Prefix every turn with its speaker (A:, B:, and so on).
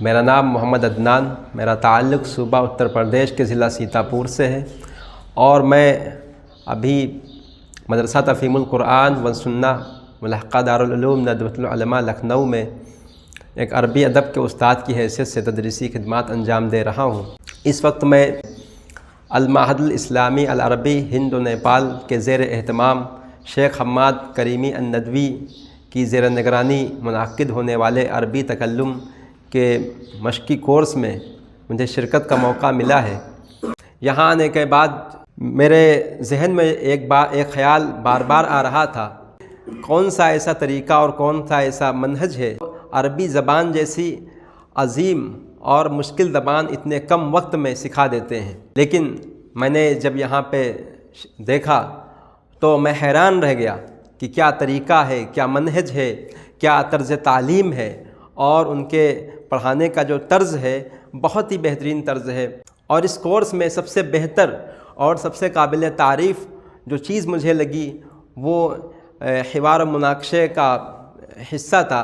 A: میرا نام محمد عدنان، میرا تعلق صوبہ اتر پردیش کے ضلع سیتاپور سے ہے، اور میں ابھی مدرسہ تفہیم القرآن والسنہ ملحقہ دارالعلوم ندوۃ العلماء لکھنؤ میں ایک عربی ادب کے استاد کی حیثیت سے تدریسی خدمات انجام دے رہا ہوں۔ اس وقت میں المعہد الاسلامی العربی ہند و نیپال کے زیر اہتمام شیخ حماد کریمی الندوی کی زیر نگرانی منعقد ہونے والے عربی تکلم کے مشقی کورس میں مجھے شرکت کا موقع ملا ہے۔ یہاں آنے کے بعد میرے ذہن میں ایک خیال بار بار آ رہا تھا، کون سا ایسا طریقہ اور کون سا ایسا منہج ہے عربی زبان جیسی عظیم اور مشکل زبان اتنے کم وقت میں سکھا دیتے ہیں۔ لیکن میں نے جب یہاں پہ دیکھا تو میں حیران رہ گیا کہ کیا طریقہ ہے، کیا منہج ہے، کیا طرز تعلیم ہے، اور ان کے پڑھانے کا جو طرز ہے بہت ہی بہترین طرز ہے۔ اور اس کورس میں سب سے بہتر اور سب سے قابل تعریف جو چیز مجھے لگی وہ حوار و مناقشے کا حصہ تھا،